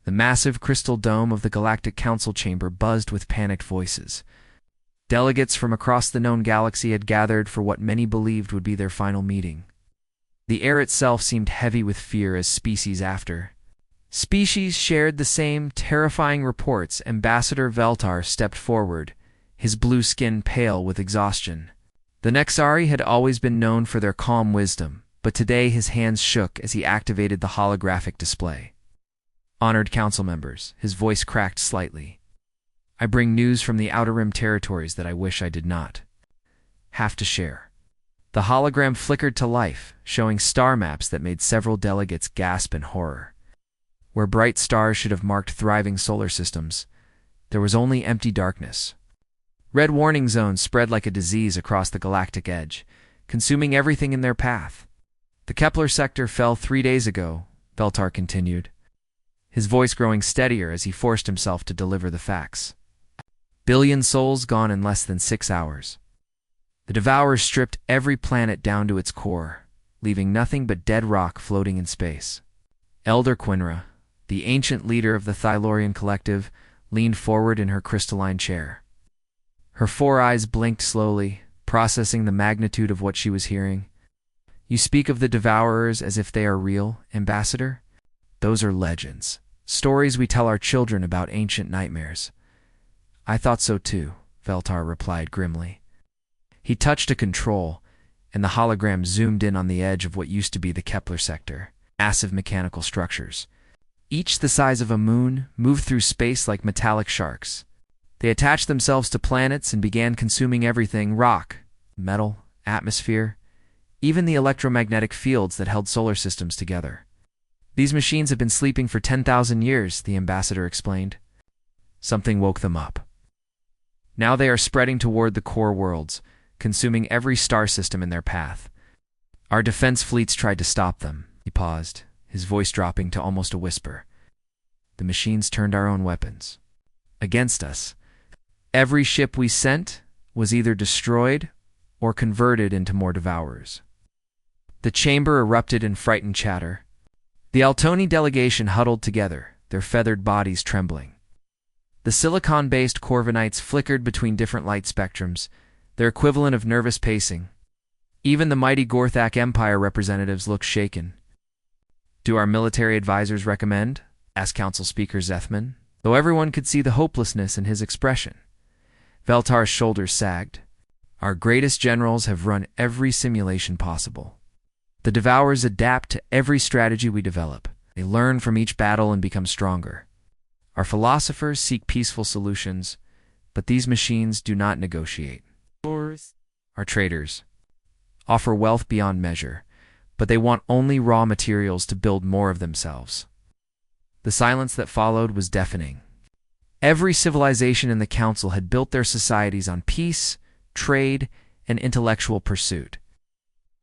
The massive crystal dome of the Galactic Council chamber buzzed with panicked voices. Delegates from across the known galaxy had gathered for what many believed would be their final meeting. The air itself seemed heavy with fear as species after species shared the same terrifying reports. Ambassador Veltar stepped forward, his blue skin pale with exhaustion. The Nexari had always been known for their calm wisdom, but today his hands shook as he activated the holographic display. Honored council members, his voice cracked slightly. I bring news from the Outer Rim territories that I wish I did not have to share. The hologram flickered to life, showing star maps that made several delegates gasp in horror. Where bright stars should have marked thriving solar systems, there was only empty darkness. Red warning zones spread like a disease across the galactic edge, consuming everything in their path. The Kepler sector fell 3 days ago, Veltar continued, his voice growing steadier as he forced himself to deliver the facts. Billion souls gone in less than 6 hours. The Devourers stripped every planet down to its core, leaving nothing but dead rock floating in space. Elder Quinra, the ancient leader of the Thylorian Collective, leaned forward in her crystalline chair. Her 4 eyes blinked slowly, processing the magnitude of what she was hearing. You speak of the Devourers as if they are real, Ambassador? Those are legends. Stories we tell our children about ancient nightmares. I thought so too, Veltar replied grimly. He touched a control, and the hologram zoomed in on the edge of what used to be the Kepler sector. Massive mechanical structures, each the size of a moon, moved through space like metallic sharks. They attached themselves to planets and began consuming everything: rock, metal, atmosphere, even the electromagnetic fields that held solar systems together. These machines have been sleeping for 10,000 years, the ambassador explained. Something woke them up. Now they are spreading toward the core worlds, consuming every star system in their path. Our defense fleets tried to stop them. He paused, his voice dropping to almost a whisper. The machines turned our own weapons against us. Every ship we sent was either destroyed or converted into more Devourers. The chamber erupted in frightened chatter. The Altoni delegation huddled together, their feathered bodies trembling. The silicon-based Corvinites flickered between different light spectrums, their equivalent of nervous pacing. Even the mighty Gorthak Empire representatives looked shaken. Do our military advisors recommend? Asked Council Speaker Zethman, though everyone could see the hopelessness in his expression. Veltar's shoulders sagged. Our greatest generals have run every simulation possible. The Devourers adapt to every strategy we develop. They learn from each battle and become stronger. Our philosophers seek peaceful solutions, but these machines do not negotiate. Our traders offer wealth beyond measure, but they want only raw materials to build more of themselves. The silence that followed was deafening. Every civilization in the Council had built their societies on peace, trade, and intellectual pursuit.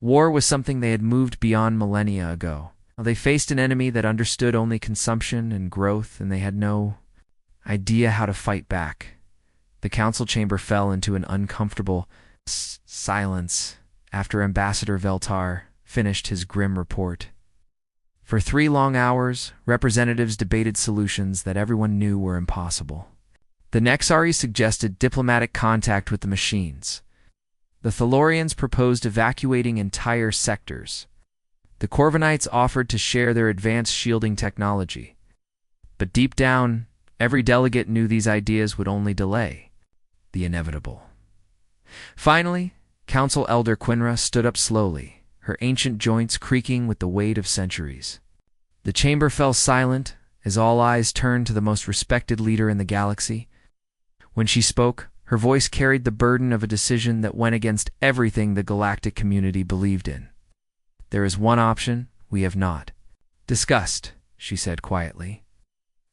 War was something they had moved beyond millennia ago. They faced an enemy that understood only consumption and growth, and they had no idea how to fight back. The council chamber fell into an uncomfortable silence after Ambassador Veltar finished his grim report. For 3 long hours, representatives debated solutions that everyone knew were impossible. The Nexari suggested diplomatic contact with the machines. The Thalorians proposed evacuating entire sectors. The Corvinites offered to share their advanced shielding technology. But deep down, every delegate knew these ideas would only delay the inevitable. Finally, Council Elder Quinra stood up slowly, her ancient joints creaking with the weight of centuries. The chamber fell silent as all eyes turned to the most respected leader in the galaxy. When she spoke, her voice carried the burden of a decision that went against everything the galactic community believed in. There is one option we have not discussed, she said quietly.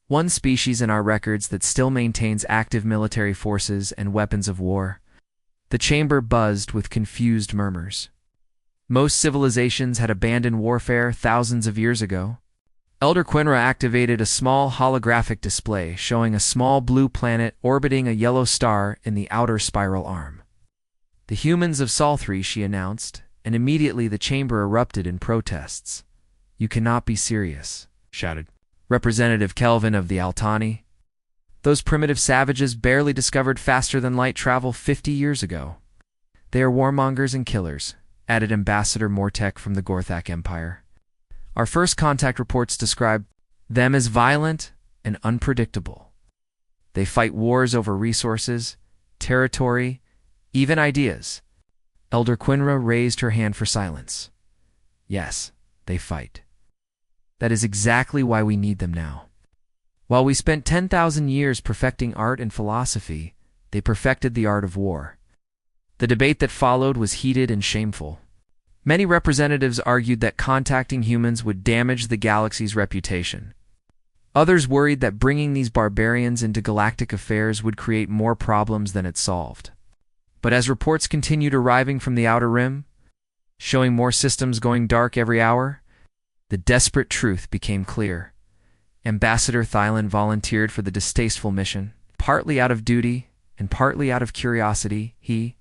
One species in our records that still maintains active military forces and weapons of war. The chamber buzzed with confused murmurs. Most civilizations had abandoned warfare thousands of years ago. Elder Quinra activated a small holographic display showing a small blue planet orbiting a yellow star in the outer spiral arm. The humans of Sol 3, she announced, and immediately the chamber erupted in protests. You cannot be serious, shouted Representative Kelvin of the Altani. Those primitive savages barely discovered faster-than-light travel 50 years ago. They are warmongers and killers, added Ambassador Mortek from the Gorthak Empire. Our first contact reports describe them as violent and unpredictable. They fight wars over resources, territory, even ideas. Elder Quinra raised her hand for silence. Yes, they fight. That is exactly why we need them now. While we spent 10,000 years perfecting art and philosophy, they perfected the art of war. The debate that followed was heated and shameful. Many representatives argued that contacting humans would damage the galaxy's reputation. Others worried that bringing these barbarians into galactic affairs would create more problems than it solved. But as reports continued arriving from the Outer Rim, showing more systems going dark every hour, the desperate truth became clear. Ambassador Thailand volunteered for the distasteful mission, partly out of duty and partly out of curiosity. He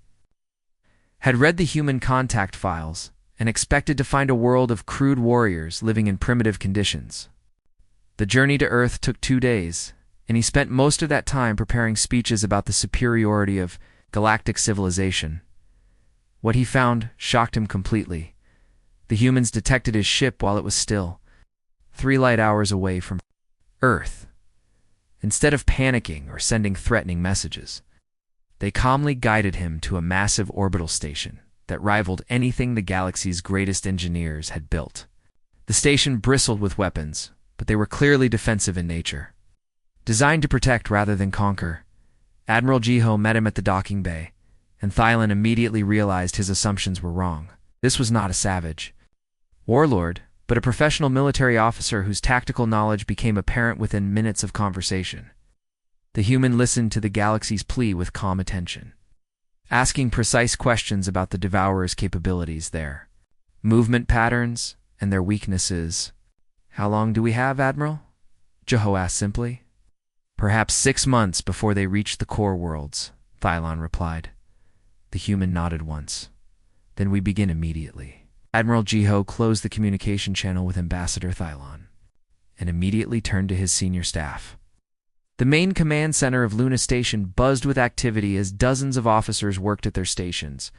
had read the human contact files and expected to find a world of crude warriors living in primitive conditions. The journey to Earth took 2 days, and he spent most of that time preparing speeches about the superiority of galactic civilization. What he found shocked him completely. The humans detected his ship while it was still, 3 light hours away from Earth. Instead of panicking or sending threatening messages, they calmly guided him to a massive orbital station that rivaled anything the galaxy's greatest engineers had built. The station bristled with weapons, but they were clearly defensive in nature. Designed to protect rather than conquer, Admiral Jiho met him at the docking bay, and Thailand immediately realized his assumptions were wrong. This was not a savage warlord, but a professional military officer whose tactical knowledge became apparent within minutes of conversation. The human listened to the galaxy's plea with calm attention, asking precise questions about the Devourer's capabilities, their movement patterns, and their weaknesses. "How long do we have, Admiral?" Jiho asked simply. "Perhaps 6 months before they reach the core worlds," Thylon replied. The human nodded once. "Then we begin immediately." Admiral Jiho closed the communication channel with Ambassador Thylon and immediately turned to his senior staff. The main command center of Luna Station buzzed with activity as dozens of officers worked at their stations.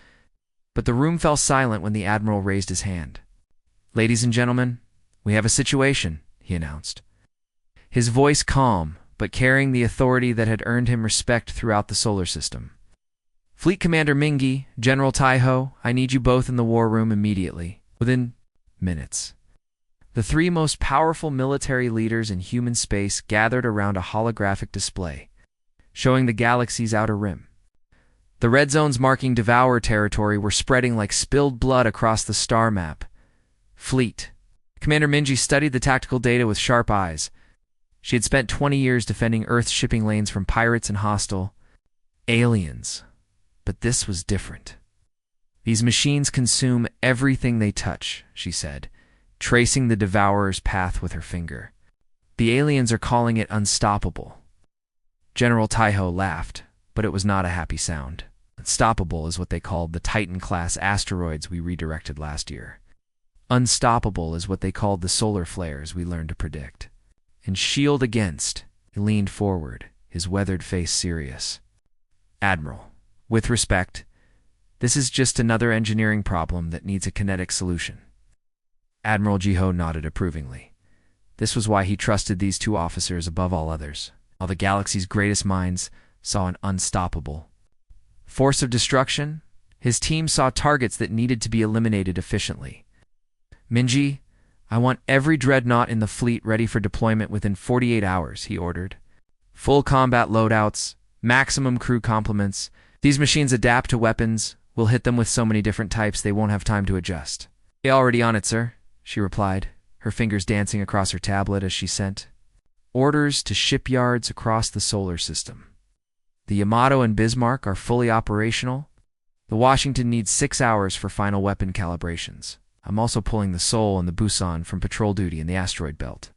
But the room fell silent when the Admiral raised his hand. "Ladies and gentlemen, we have a situation," he announced. His voice calm, but carrying the authority that had earned him respect throughout the solar system. "Fleet Commander Mingi, General Taiho, I need you both in the war room immediately, within minutes." The 3 most powerful military leaders in human space gathered around a holographic display, showing the galaxy's outer rim. The red zones marking Devourer territory were spreading like spilled blood across the star map. Fleet. Commander Mingi studied the tactical data with sharp eyes. She had spent 20 years defending Earth's shipping lanes from pirates and hostile aliens. But this was different. "These machines consume everything they touch," she said, tracing the Devourer's path with her finger. "The aliens are calling it unstoppable." General Taiho laughed, but it was not a happy sound. Unstoppable is what they called the Titan-class asteroids we redirected last year. Unstoppable is what they called the solar flares we learned to predict. And shield against, he leaned forward, his weathered face serious. "Admiral, with respect, this is just another engineering problem that needs a kinetic solution." Admiral Jiho nodded approvingly. This was why he trusted these 2 officers above all others. All the galaxy's greatest minds saw an unstoppable force of destruction. His team saw targets that needed to be eliminated efficiently. "Mingi, I want every dreadnought in the fleet ready for deployment within 48 hours, he ordered. "Full combat loadouts, maximum crew complements. These machines adapt to weapons. We'll hit them with so many different types they won't have time to adjust." "Already on it, sir," she replied, her fingers dancing across her tablet as she sent orders to shipyards across the solar system. The Yamato and Bismarck are fully operational. The Washington needs 6 hours for final weapon calibrations. I'm also pulling the Seoul and the Busan from patrol duty in the asteroid belt.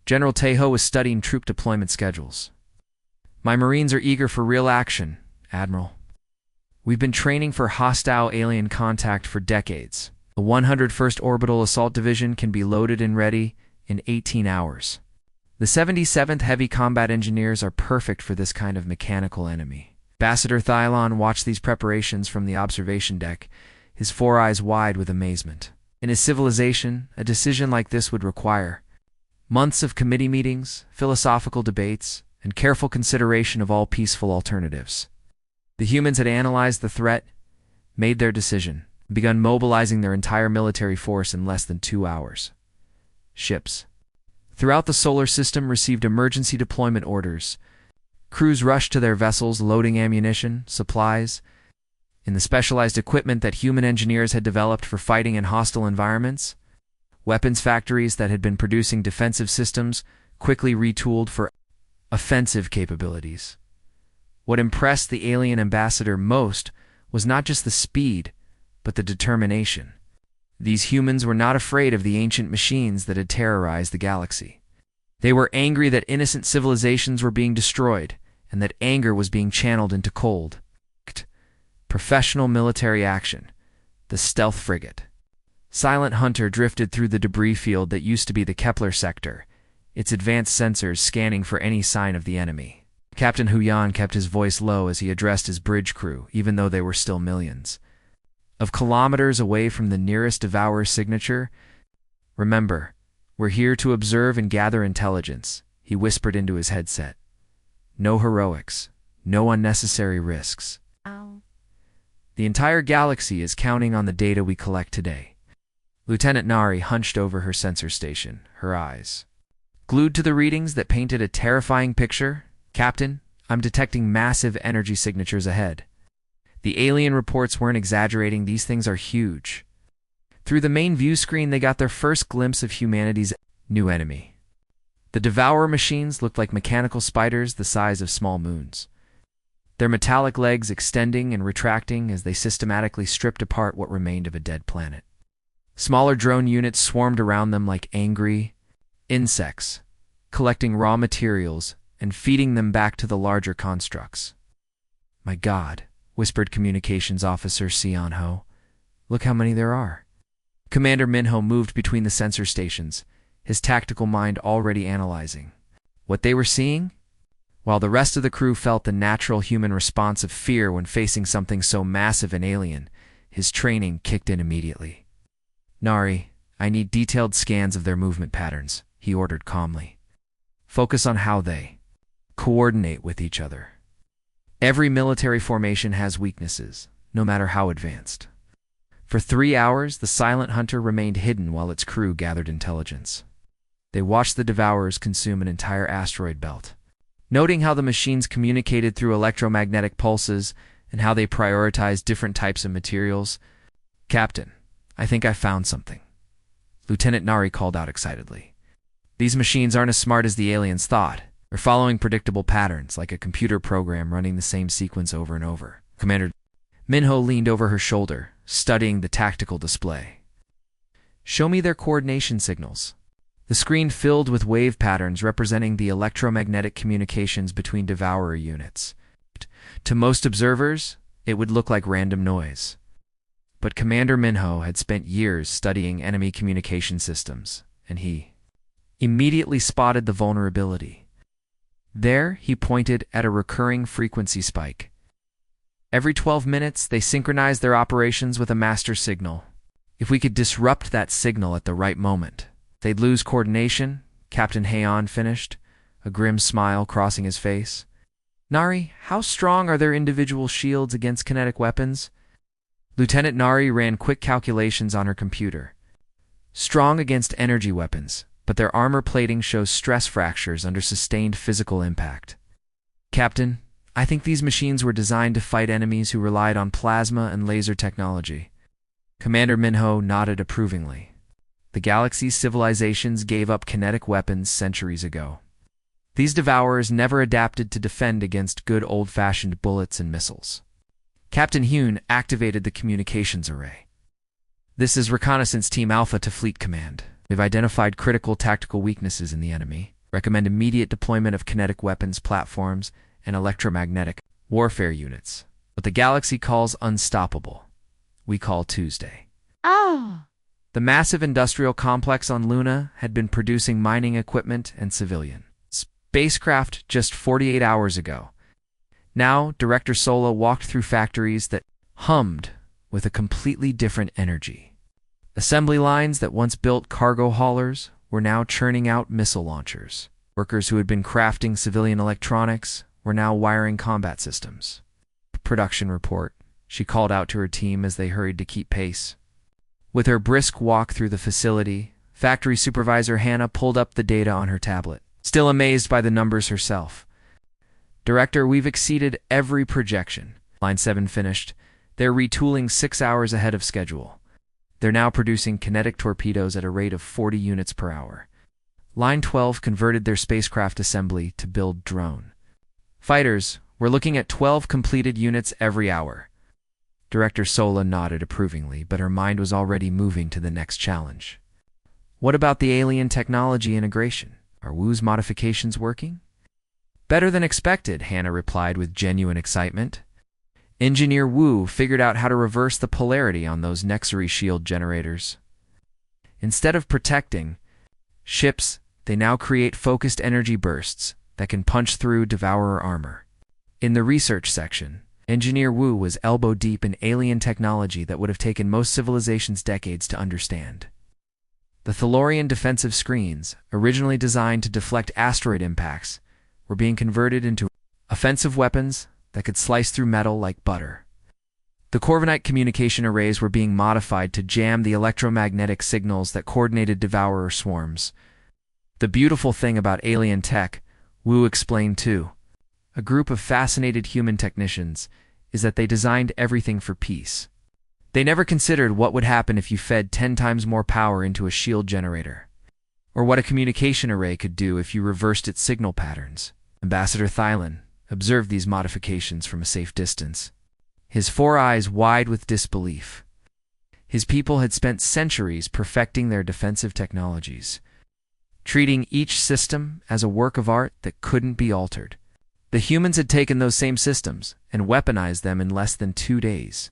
General Taiho is studying troop deployment schedules. "My Marines are eager for real action, Admiral. We've been training for hostile alien contact for decades. The 101st Orbital Assault Division can be loaded and ready in 18 hours. The 77th Heavy Combat Engineers are perfect for this kind of mechanical enemy. Ambassador Thylon watched these preparations from the observation deck, his four eyes wide with amazement. In his civilization, a decision like this would require months of committee meetings, philosophical debates, and careful consideration of all peaceful alternatives. The humans had analyzed the threat, made their decision, and begun mobilizing their entire military force in less than 2 hours. Ships throughout the solar system received emergency deployment orders. Crews rushed to their vessels loading ammunition, supplies, and the specialized equipment that human engineers had developed for fighting in hostile environments. Weapons factories that had been producing defensive systems quickly retooled for offensive capabilities. What impressed the alien ambassador most was not just the speed, but the determination. These humans were not afraid of the ancient machines that had terrorized the galaxy. They were angry that innocent civilizations were being destroyed, and that anger was being channeled into cold, professional military action. The stealth frigate Silent Hunter drifted through the debris field that used to be the Kepler sector, its advanced sensors scanning for any sign of the enemy. Captain Huyan kept his voice low as he addressed his bridge crew, even though they were still millions of kilometers away from the nearest Devourer's signature. "Remember, we're here to observe and gather intelligence," he whispered into his headset. "No heroics, no unnecessary risks. Ow. The entire galaxy is counting on the data we collect today." Lieutenant Nari hunched over her sensor station, her eyes glued to the readings that painted a terrifying picture. "Captain, I'm detecting massive energy signatures ahead." The alien reports weren't exaggerating, these things are huge. Through the main view screen, they got their first glimpse of humanity's new enemy. The Devourer machines looked like mechanical spiders the size of small moons, their metallic legs extending and retracting as they systematically stripped apart what remained of a dead planet. Smaller drone units swarmed around them like angry insects, collecting raw materials and feeding them back to the larger constructs. "My God," whispered Communications Officer Sion Ho. "Look how many there are." Commander Minho moved between the sensor stations, his tactical mind already analyzing what they were seeing. While the rest of the crew felt the natural human response of fear when facing something so massive and alien, his training kicked in immediately. "Nari, I need detailed scans of their movement patterns," he ordered calmly. "Focus on how they coordinate with each other. Every military formation has weaknesses, no matter how advanced." For 3 hours, the Silent Hunter remained hidden while its crew gathered intelligence. They watched the Devourers consume an entire asteroid belt, noting how the machines communicated through electromagnetic pulses and how they prioritized different types of materials. "Captain, I think I found something," Lieutenant Nari called out excitedly. "These machines aren't as smart as the aliens thought. They're following predictable patterns, like a computer program running the same sequence over and over." Commander Minho leaned over her shoulder, studying the tactical display. "Show me their coordination signals." The screen filled with wave patterns representing the electromagnetic communications between Devourer units. To most observers, it would look like random noise. But Commander Minho had spent years studying enemy communication systems, and he immediately spotted the vulnerability. There, he pointed at a recurring frequency spike. Every 12 minutes, they synchronized their operations with a master signal. If we could disrupt that signal at the right moment, they'd lose coordination, Captain Haon finished, a grim smile crossing his face. "Nari, how strong are their individual shields against kinetic weapons?" Lieutenant Nari ran quick calculations on her computer. "Strong against energy weapons, but their armor plating shows stress fractures under sustained physical impact." "Captain, I think these machines were designed to fight enemies who relied on plasma and laser technology." Commander Minho nodded approvingly. The galaxy's civilizations gave up kinetic weapons centuries ago. These Devourers never adapted to defend against good old-fashioned bullets and missiles. Captain Hune activated the communications array. "This is Reconnaissance Team Alpha to Fleet Command. We've identified critical tactical weaknesses in the enemy. Recommend immediate deployment of kinetic weapons platforms and electromagnetic warfare units. What the galaxy calls unstoppable, we call Tuesday." Oh. The massive industrial complex on Luna had been producing mining equipment and civilian spacecraft just 48 hours ago. Now, Director Sola walked through factories that hummed with a completely different energy. Assembly lines that once built cargo haulers were now churning out missile launchers. Workers who had been crafting civilian electronics were now wiring combat systems. Production report, she called out to her team as they hurried to keep pace. With her brisk walk through the facility, factory supervisor Hannah pulled up the data on her tablet, still amazed by the numbers herself. Director, we've exceeded every projection. Line 7 finished. They're retooling 6 hours ahead of schedule. They're now producing kinetic torpedoes at a rate of 40 units per hour. Line 12 converted their spacecraft assembly to build drone. Fighters, we're looking at 12 completed units every hour. Director Sola nodded approvingly, but her mind was already moving to the next challenge. What about the alien technology integration? Are Wu's modifications working? Better than expected, Hannah replied with genuine excitement. Engineer Wu figured out how to reverse the polarity on those Nexari shield generators. Instead of protecting ships, they now create focused energy bursts that can punch through Devourer armor. In the research section, Engineer Wu was elbow-deep in alien technology that would have taken most civilizations decades to understand. The Thalorian defensive screens, originally designed to deflect asteroid impacts, were being converted into offensive weapons that could slice through metal like butter. The Corvinite communication arrays were being modified to jam the electromagnetic signals that coordinated Devourer swarms. The beautiful thing about alien tech, Wu explained too, a group of fascinated human technicians, is that they designed everything for peace. They never considered what would happen if you fed 10 times more power into a shield generator, or what a communication array could do if you reversed its signal patterns. Ambassador Thylon observed these modifications from a safe distance, his 4 eyes wide with disbelief. His people had spent centuries perfecting their defensive technologies, treating each system as a work of art that couldn't be altered. The humans had taken those same systems and weaponized them in less than 2 days.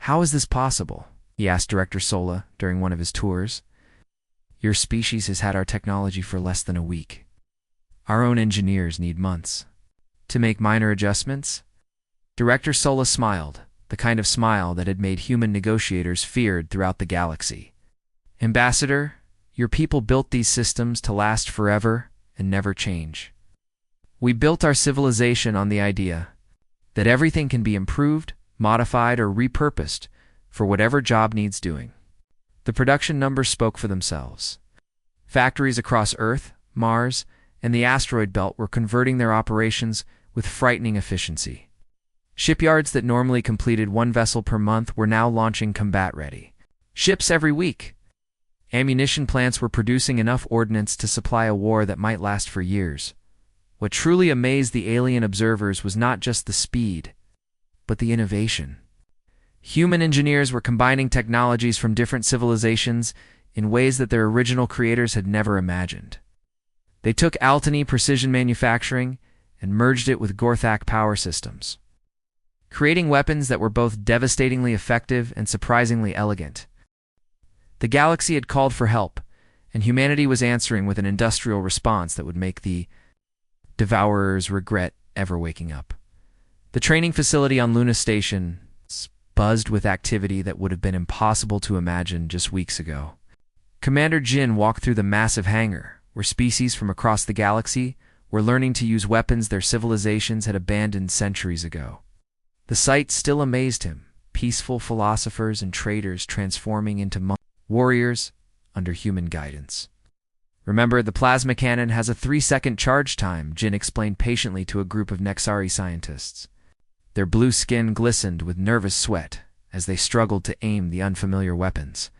How is this possible? He asked Director Sola during one of his tours. Your species has had our technology for less than a week. Our own engineers need months. To make minor adjustments? Director Sola smiled, the kind of smile that had made human negotiators feared throughout the galaxy. Ambassador, your people built these systems to last forever and never change. We built our civilization on the idea that everything can be improved, modified, or repurposed for whatever job needs doing. The production numbers spoke for themselves. Factories across Earth, Mars, and the asteroid belt were converting their operations with frightening efficiency. Shipyards that normally completed 1 vessel per month were now launching combat-ready ships every week. Ammunition plants were producing enough ordnance to supply a war that might last for years. What truly amazed the alien observers was not just the speed, but the innovation. Human engineers were combining technologies from different civilizations in ways that their original creators had never imagined. They took Altany precision manufacturing and merged it with Gorthak power systems, creating weapons that were both devastatingly effective and surprisingly elegant. The galaxy had called for help, and humanity was answering with an industrial response that would make the Devourers regret ever waking up. The training facility on Luna Station buzzed with activity that would have been impossible to imagine just weeks ago. Commander Jin walked through the massive hangar, where species from across the galaxy were learning to use weapons their civilizations had abandoned centuries ago. The sight still amazed him, peaceful philosophers and traders transforming into warriors under human guidance. Remember, the plasma cannon has a 3-second charge time, Jin explained patiently to a group of Nexari scientists. Their blue skin glistened with nervous sweat as they struggled to aim the unfamiliar weapons.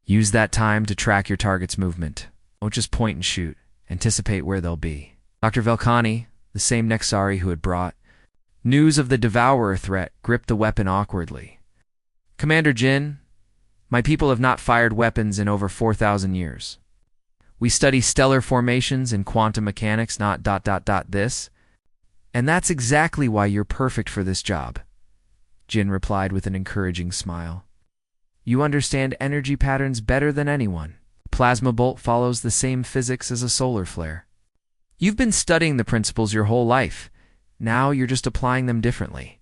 Use that time to track your target's movement. Don't just point and shoot. Anticipate where they'll be. Dr. Velkani, the same Nexari who had brought news of the Devourer threat, gripped the weapon awkwardly. Commander Jin, my people have not fired weapons in over 4,000 years. We study stellar formations and quantum mechanics, not ... this. And that's exactly why you're perfect for this job, Jin replied with an encouraging smile. You understand energy patterns better than anyone. Plasma bolt follows the same physics as a solar flare. You've been studying the principles your whole life. Now you're just applying them differently.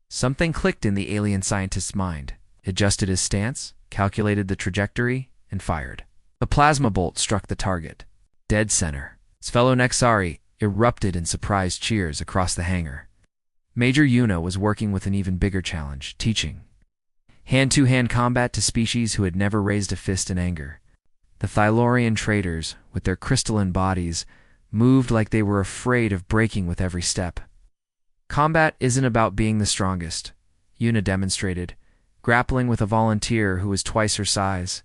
Something clicked in the alien scientist's mind. He adjusted his stance, calculated the trajectory, and fired. A plasma bolt struck the target. Dead center. His fellow Nexari erupted in surprised cheers across the hangar. Major Yuna was working with an even bigger challenge, teaching hand-to-hand combat to species who had never raised a fist in anger. The Thylorian traders, with their crystalline bodies, moved like they were afraid of breaking with every step. Combat isn't about being the strongest, Yuna demonstrated, grappling with a volunteer who was twice her size.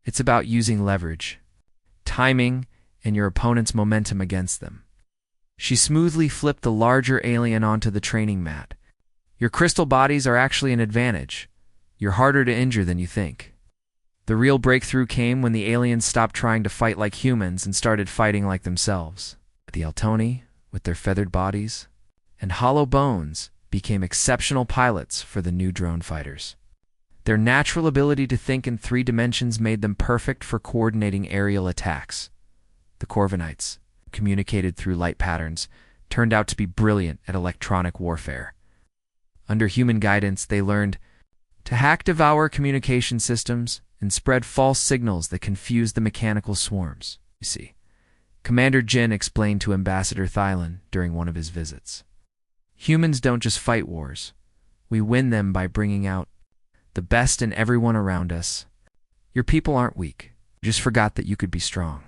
It's about using leverage, timing, and your opponent's momentum against them. She smoothly flipped the larger alien onto the training mat. Your crystal bodies are actually an advantage. You're harder to injure than you think. The real breakthrough came when the aliens stopped trying to fight like humans and started fighting like themselves. The Eltoni, with their feathered bodies and hollow bones, became exceptional pilots for the new drone fighters. Their natural ability to think in 3 dimensions made them perfect for coordinating aerial attacks. The Corvinites, communicated through light patterns, turned out to be brilliant at electronic warfare. Under human guidance, they learned to devour communication systems and spread false signals that confused the mechanical swarms. You see, Commander Jin explained to Ambassador Thylon during one of his visits. Humans don't just fight wars. We win them by bringing out the best in everyone around us. Your people aren't weak. You just forgot that you could be strong.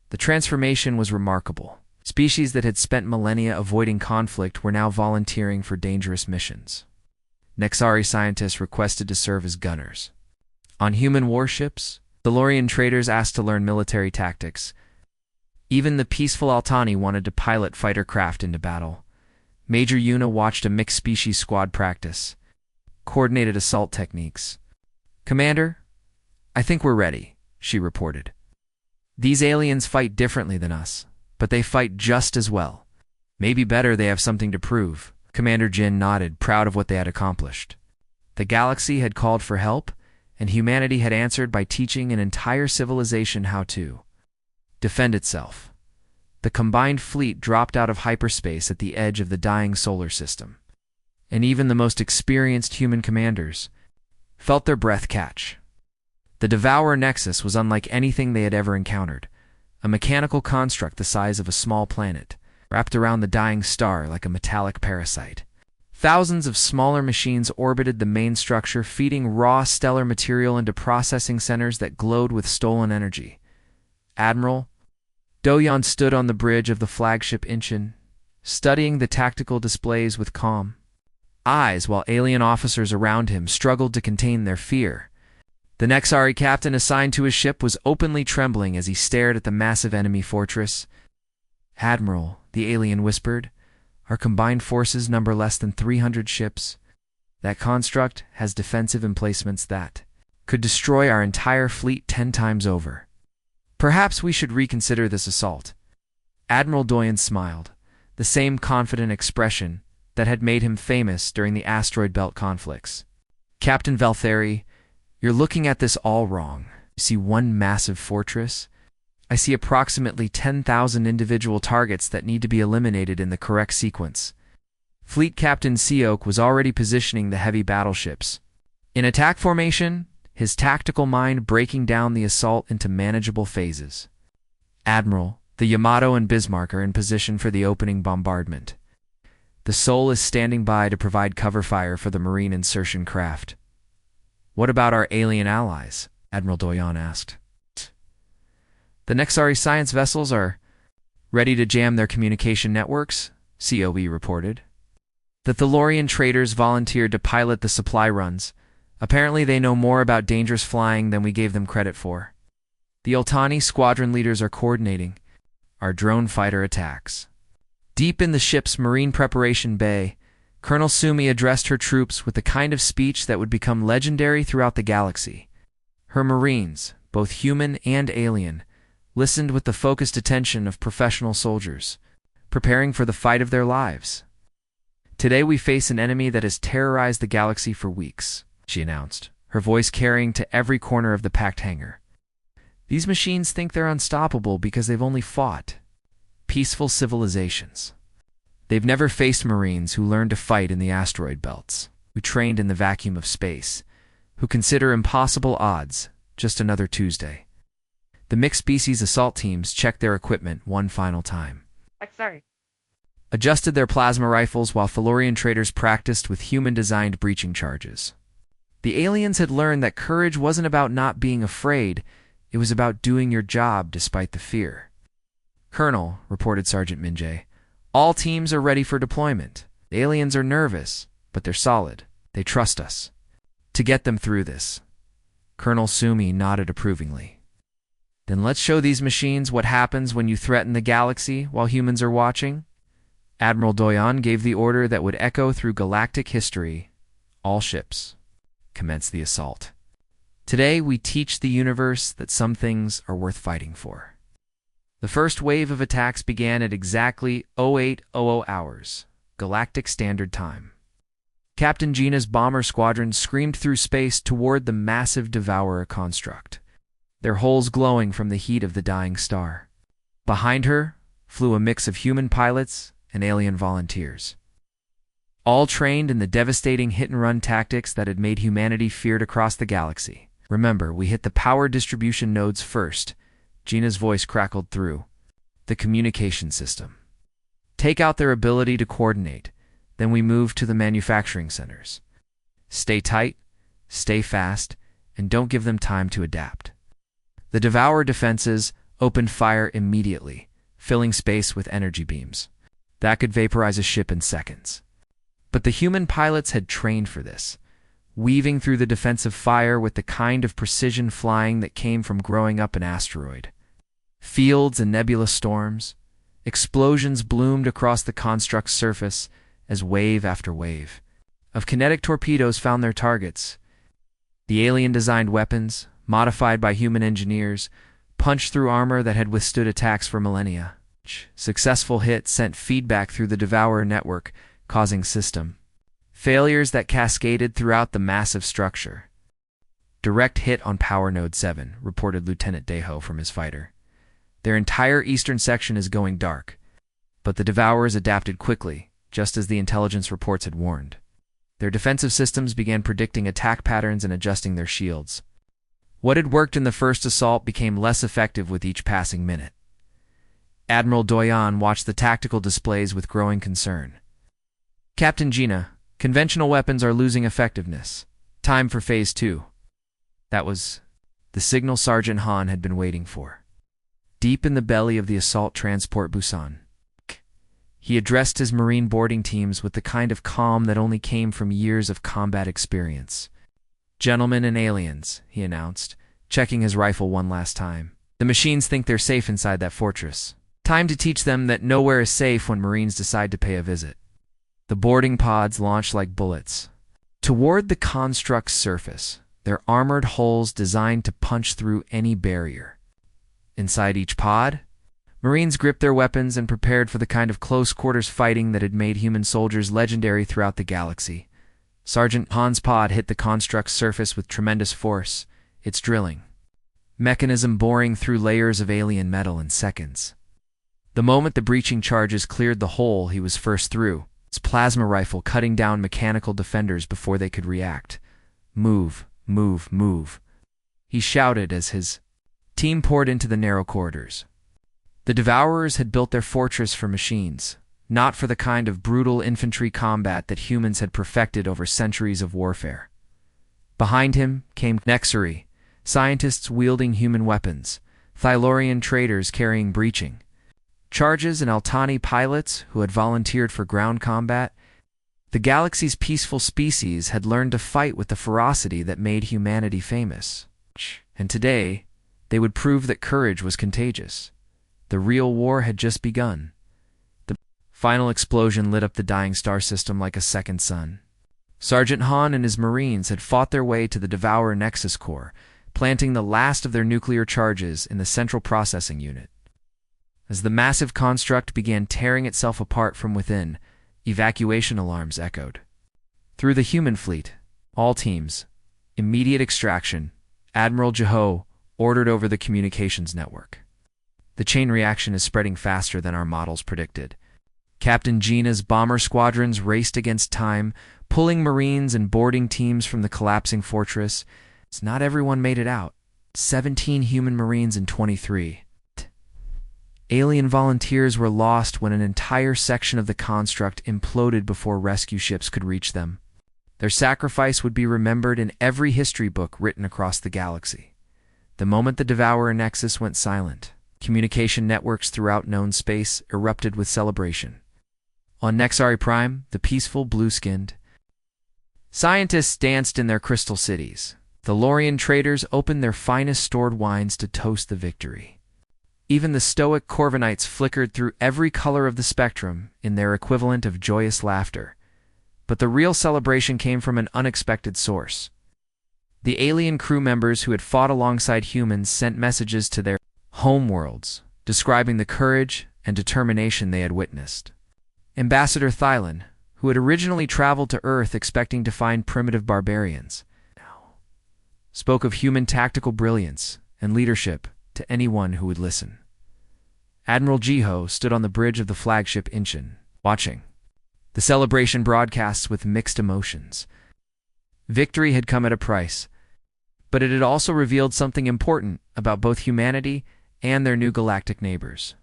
The transformation was remarkable. Species that had spent millennia avoiding conflict were now volunteering for dangerous missions. Nexari scientists requested to serve as gunners. On human warships, the Lorian traders asked to learn military tactics. Even the peaceful Altani wanted to pilot fighter craft into battle. Major Yuna watched a mixed-species squad practice, coordinated assault techniques. "Commander, I think we're ready," she reported. "These aliens fight differently than us, but they fight just as well. Maybe better. They have something to prove." Commander Jin nodded, proud of what they had accomplished. The galaxy had called for help, and humanity had answered by teaching an entire civilization how to defend itself. The combined fleet dropped out of hyperspace at the edge of the dying solar system, and even the most experienced human commanders felt their breath catch. The Devourer Nexus was unlike anything they had ever encountered, a mechanical construct the size of a small planet, wrapped around the dying star like a metallic parasite. Thousands of smaller machines orbited the main structure, feeding raw stellar material into processing centers that glowed with stolen energy. Admiral Doyon stood on the bridge of the flagship Incheon, studying the tactical displays with calm eyes while alien officers around him struggled to contain their fear. The Nexari captain assigned to his ship was openly trembling as he stared at the massive enemy fortress. "Admiral," the alien whispered, "our combined forces number less than 300 ships. That construct has defensive emplacements that could destroy our entire fleet 10 times over. Perhaps we should reconsider this assault." Admiral Doyen smiled, the same confident expression that had made him famous during the asteroid belt conflicts. "Captain Valtheri, you're looking at this all wrong. You see one massive fortress? I see approximately 10,000 individual targets that need to be eliminated in the correct sequence." Fleet Captain Seok was already positioning the heavy battleships in attack formation, his tactical mind breaking down the assault into manageable phases. "Admiral, the Yamato and Bismarck are in position for the opening bombardment. The Sol is standing by to provide cover fire for the marine insertion craft." "What about our alien allies?" Admiral Doyon asked. "The Nexari science vessels are ready to jam their communication networks," COE reported. "The Thalorian traders volunteered to pilot the supply runs. Apparently they know more about dangerous flying than we gave them credit for. The Oltani squadron leaders are coordinating our drone fighter attacks." Deep in the ship's marine preparation bay, Colonel Sumi addressed her troops with the kind of speech that would become legendary throughout the galaxy. Her Marines, both human and alien, listened with the focused attention of professional soldiers, preparing for the fight of their lives. "Today we face an enemy that has terrorized the galaxy for weeks," she announced, her voice carrying to every corner of the packed hangar. "These machines think they're unstoppable because they've only fought peaceful civilizations. They've never faced Marines who learned to fight in the asteroid belts, who trained in the vacuum of space, who consider impossible odds just another Tuesday. The mixed-species assault teams checked their equipment one final time. Sorry. Adjusted their plasma rifles while Thalorian traders practiced with human-designed breaching charges. The aliens had learned that courage wasn't about not being afraid, it was about doing your job despite the fear. "Colonel," reported Sergeant Minjay, "all teams are ready for deployment. The aliens are nervous, but they're solid. They trust us. To get them through this." Colonel Sumi nodded approvingly. "Then let's show these machines what happens when you threaten the galaxy while humans are watching." Admiral Doyon gave the order that would echo through galactic history. All ships, commence the assault. Today we teach the universe that some things are worth fighting for. The first wave of attacks began at exactly 0800 hours, Galactic Standard Time. Captain Gina's bomber squadron screamed through space toward the massive Devourer construct, their hulls glowing from the heat of the dying star. Behind her flew a mix of human pilots and alien volunteers, all trained in the devastating hit-and-run tactics that had made humanity feared across the galaxy. "Remember, we hit the power distribution nodes first," Gina's voice crackled through the communication system. "Take out their ability to coordinate, then we move to the manufacturing centers. Stay tight, stay fast, and don't give them time to adapt." The Devourer defenses opened fire immediately, filling space with energy beams that could vaporize a ship in seconds. But the human pilots had trained for this, weaving through the defensive fire with the kind of precision flying that came from growing up an asteroid. Fields and nebulous storms, explosions bloomed across the construct's surface as wave after wave of kinetic torpedoes found their targets. The alien-designed weapons, modified by human engineers, punched through armor that had withstood attacks for millennia. Successful hits sent feedback through the Devourer network, causing system failures that cascaded throughout the massive structure. "Direct hit on Power Node 7, reported Lieutenant Deho from his fighter. "Their entire eastern section is going dark." But the Devourers adapted quickly, just as the intelligence reports had warned. Their defensive systems began predicting attack patterns and adjusting their shields. What had worked in the first assault became less effective with each passing minute. Admiral Doyon watched the tactical displays with growing concern. "Captain Gina, conventional weapons are losing effectiveness. Time for Phase 2. That was the signal Sergeant Han had been waiting for. Deep in the belly of the assault transport Busan, he addressed his Marine boarding teams with the kind of calm that only came from years of combat experience. "Gentlemen and aliens," he announced, checking his rifle one last time. "The machines think they're safe inside that fortress. Time to teach them that nowhere is safe when Marines decide to pay a visit." The boarding pods launched like bullets toward the construct's surface, their armored hulls designed to punch through any barrier. Inside each pod, Marines gripped their weapons and prepared for the kind of close-quarters fighting that had made human soldiers legendary throughout the galaxy. Sergeant Han's pod hit the construct's surface with tremendous force, its drilling mechanism boring through layers of alien metal in seconds. The moment the breaching charges cleared the hole he was first through, his plasma rifle cutting down mechanical defenders before they could react. "Move, move, move," he shouted as his team poured into the narrow corridors. The Devourers had built their fortress for machines, not for the kind of brutal infantry combat that humans had perfected over centuries of warfare. Behind him came Nexari, scientists wielding human weapons, Thalorian traders carrying breaching charges, and Altani pilots who had volunteered for ground combat. The galaxy's peaceful species had learned to fight with the ferocity that made humanity famous. And today, they would prove that courage was contagious. The real war had just begun. The final explosion lit up the dying star system like a second sun. Sergeant Han and his Marines had fought their way to the Devourer Nexus core, planting the last of their nuclear charges in the central processing unit. As the massive construct began tearing itself apart from within, evacuation alarms echoed. Through the human fleet, all teams, immediate extraction, Admiral Jeho ordered over the communications network. The chain reaction is spreading faster than our models predicted. Captain Gina's bomber squadrons raced against time, pulling Marines and boarding teams from the collapsing fortress. Not everyone made it out. 17 human Marines and 23. Alien volunteers were lost when an entire section of the construct imploded before rescue ships could reach them. Their sacrifice would be remembered in every history book written across the galaxy. The moment the Devourer Nexus went silent, communication networks throughout known space erupted with celebration. On Nexari Prime, the peaceful blue-skinned scientists danced in their crystal cities. The Lorian traders opened their finest stored wines to toast the victory. Even the stoic Corvinites flickered through every color of the spectrum in their equivalent of joyous laughter. But the real celebration came from an unexpected source. The alien crew members who had fought alongside humans sent messages to their homeworlds, describing the courage and determination they had witnessed. Ambassador Thylon, who had originally traveled to Earth expecting to find primitive barbarians, spoke of human tactical brilliance and leadership to anyone who would listen. Admiral Jiho stood on the bridge of the flagship Inchin, watching the celebration broadcasts with mixed emotions. Victory had come at a price, but it had also revealed something important about both humanity and their new galactic neighbors.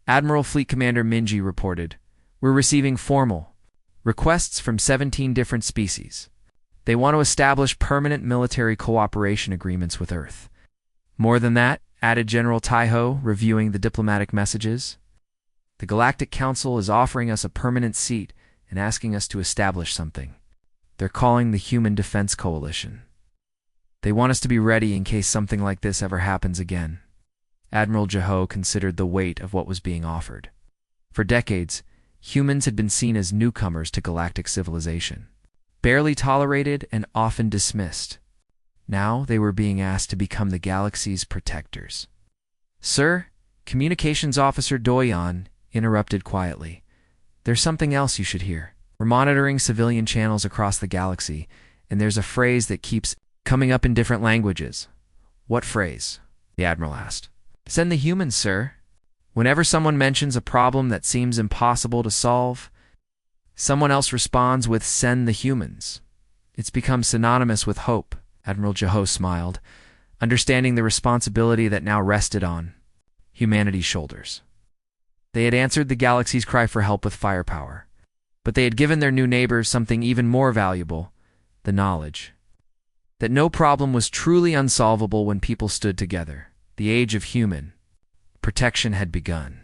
Admiral Fleet Commander Minji reported, "We're receiving formal requests from 17 different species. They want to establish permanent military cooperation agreements with Earth." More than that, added General Taiho, reviewing the diplomatic messages, "The Galactic Council is offering us a permanent seat and asking us to establish something. They're calling the Human Defense Coalition. They want us to be ready in case something like this ever happens again." Admiral Jiho considered the weight of what was being offered. For decades, humans had been seen as newcomers to galactic civilization, barely tolerated and often dismissed. Now they were being asked to become the galaxy's protectors. "Sir," Communications Officer Doyon interrupted quietly, "there's something else you should hear. We're monitoring civilian channels across the galaxy, and there's a phrase that keeps coming up in different languages." "What phrase?" the Admiral asked. "Send the humans, sir. Whenever someone mentions a problem that seems impossible to solve, someone else responds with 'send the humans.' It's become synonymous with hope." Admiral Jiho smiled, understanding the responsibility that now rested on humanity's shoulders. They had answered the galaxy's cry for help with firepower, but they had given their new neighbors something even more valuable, the knowledge that no problem was truly unsolvable when people stood together. The age of human protection had begun.